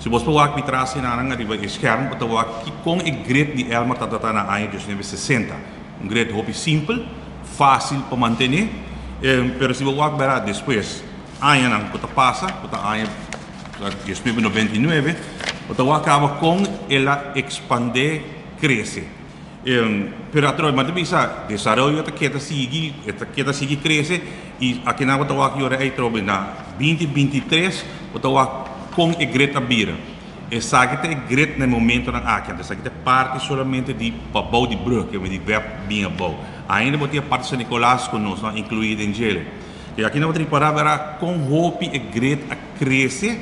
Se você pode mostrar assim na arriba esquerda, você pode com o grid de Elmar está na área de 60. Grid hobby simples, fácil para manter, pero se você ver depois, área não você passa, você área de 99, você acaba com ela expandir, crescer. Pero através mas bisa desarrollo esta queda sigue crece e aqui na você vai agora aí trobe na 2023 você vai com a Greta Bira. E sabe que é Greta no momento na aqui, então sabe que parte solamente de bouw de brug, que é de web bem bouw. Ainda botia parte de São Nicolás conosco, incluído em gelo. E aqui na outra para com hope e Greta cresce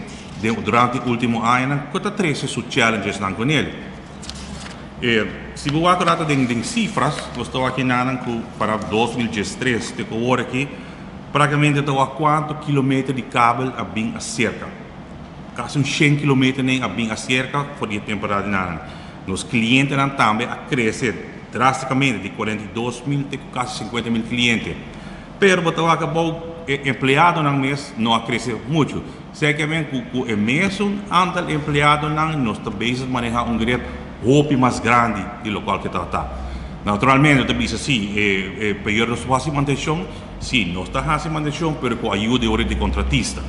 durante o último ano, quanto cresce os challenges não com ele. Se você agora tem cifras, eu estou aqui para 2013, que agora aqui, praticamente estou a quanto quilômetros de cabo a bem a cerca. Quase 100 km nem a bem a cerca por a temporada nana. Os clientes também a crescer drasticamente de 42 mil até quase 50 mil clientes. Pero você acabou empregado no mês não a crescer muito. Certamente com o mesmo número de empregados nós também manejar grande hope mais grande do local que está. Naturalmente, eu também assim, período de fácil manutenção, sim, nós está fazendo manutenção, mas com a ajuda de contratista.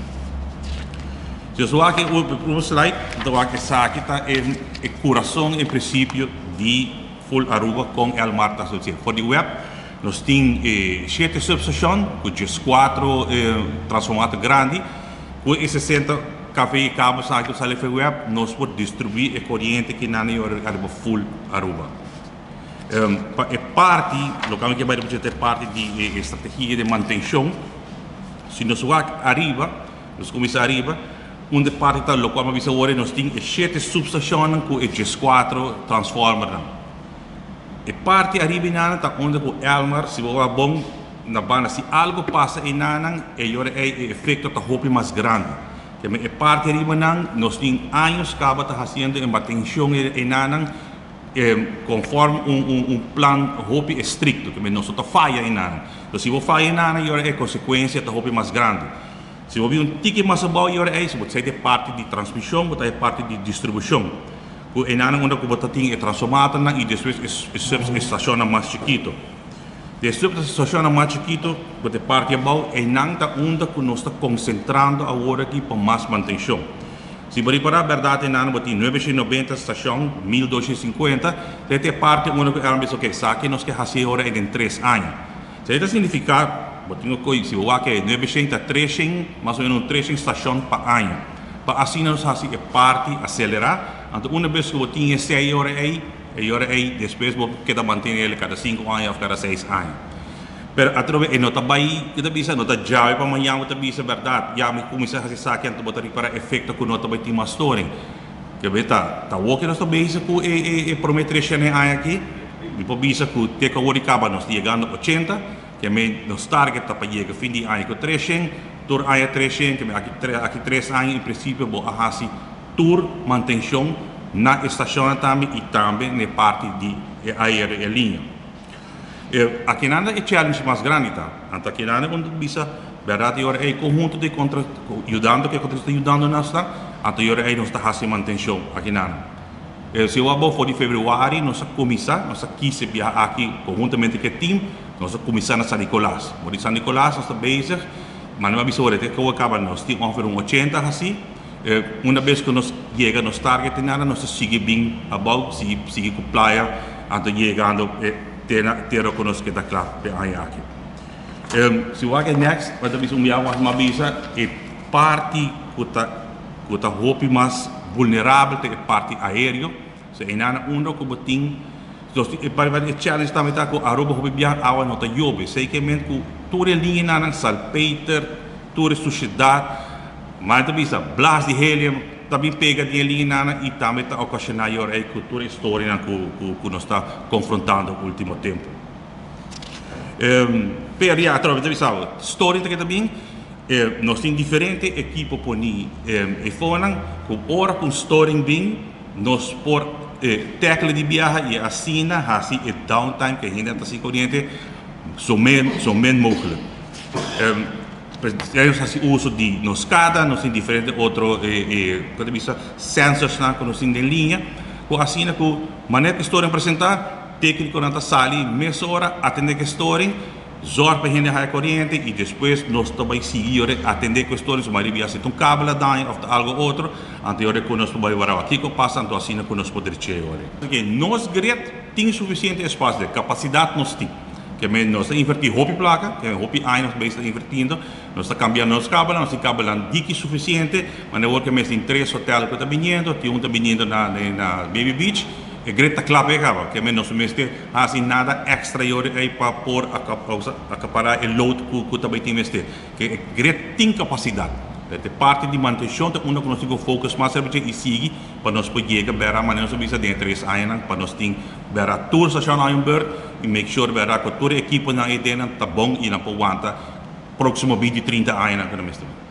Se eu aqui o slide, então aqui está o coração, em princípio, de Full Aruba com El Marta Associates. Por o web, nós temos 7 subestações, com 4 transformadores grandes, com 60 café e cabos aqui no site web, nós podemos distribuir a corrente que na Aruba Full Aruba. É parte, localmente vai ter parte de estratégia de manutenção. Se nós vamos arriba, nós começamos arriba, onde parte da local mas nós temos 7 subestações com 4 transformadores. E parte arriba nana tá onde o Elmar se vai bom na banda se algo passa em nana é efeito da roupa mais grande. Que é parte arriba nana nós temos anos que está fazendo em manutenção em nana conforme plan roupa estricto que nós só falha em nana. Então se você falha em nana é consequência da roupa mais grande. Se você um ticket mais bom se você tem parte de transmissão, você tem parte de distribuição. O enano onde você tem é transformado e depois é estaciona mais chiquito. Depois estaciona mais chiquito, você parte bom e não onde nós está concentrando agora aqui para mais manutenção. Se você para a verdade enano você tem 990 estação, 1250, você tem parte onde ela diz ok, sabe nós que fazer agora em 3 anos. Isso significa se você quer 900 300, mais ou menos 300 estações por ano. Para assim nós fazemos parte acelerar. Então, uma vez que você tem esse aí, depois você quer manter ele cada 5 anos ou cada 6 anos. Mas, através de nota baí, kita bisa nota jauh para amanhã, kita bisa verdade. Já me comecei a fazer isso aqui, então você para efeito com nota baí tem story. Que beta, tá o que nós estamos bem com prometer esse ano aqui. Depois bisa com ter que agora acaba nós chegando 80, que é nos target para chegar fim de ano com 300, tur ano 300, que aqui 3 anos em princípio vou fazer tour manutenção na estação também e também na parte de aerolinha. Aqui nada é challenge mais grande, tá? Então aqui nada onde bisa verdade agora é conjunto de contra ajudando que contra está ajudando nós tá, então agora é nós está fazendo manutenção aqui nada. Se eu abro for de fevereiro nós começar, nós aqui se viajar aqui conjuntamente com o time, nós começar na São Nicolás. Por São Nicolás nós está bezig, mas não é bisa agora que acaba nós temos ongeveer 80 assim. Uma vez que nós chegamos nos target nada nós seguimos bem about sigue com playa até chegando ter conosco que está claro aqui. Se o next vai ter uma visa é parte que está roupa mais vulnerável é parte aérea se é nada onde que botin para o challenge também está com a roupa roupa bem água não está jobe sei que mesmo com toda a linha nada salpeter toda a sociedade mas também está blast de helium também pega de linha e também está ocasionando a cultura e história que nós está confrontando no último tempo. Per já através da visão história também nós temos diferentes equipos por ni e foram com hora com história bem nós por tecla de viagem e assim assim é downtime que ainda está se corrente são menos mogelijk. Ellos hacen uso de noscada, nos tem diferentes outros sensors que nos tem em linha. Assim que maneira que história apresentar, técnico na sala, meia hora, atender que história, zorg para gente a corrente e depois nós também seguir atender que história, se mais havia sido cable daí ou algo outro, anterior que nós também vamos aqui que passa, então assim que nós podemos chegar. Porque nós grid tem suficiente espaço de capacidade nós tem. Que nós estamos invertindo hopi placa, que hopi anos nós estamos invertindo, nós estamos cambiando os cabos, nós estamos cabelando dique suficiente, mas nós temos em 3 hotéis que estão vindo, tem está vindo na Baby Beach, e greta clap é cabo, que nós temos assim nada extra aí para pôr acaparar o load que também temos que greta tem capacidade. De parte de manutenção, que nós temos foco mais e seguir para nós poder chegar a maneira de fazer dentro desse ano, para nós ter a tour station em Beurt e make sure que todo a equipe na ideia está bom e não pode aguentar próximo 20, 30 anos que nós temos.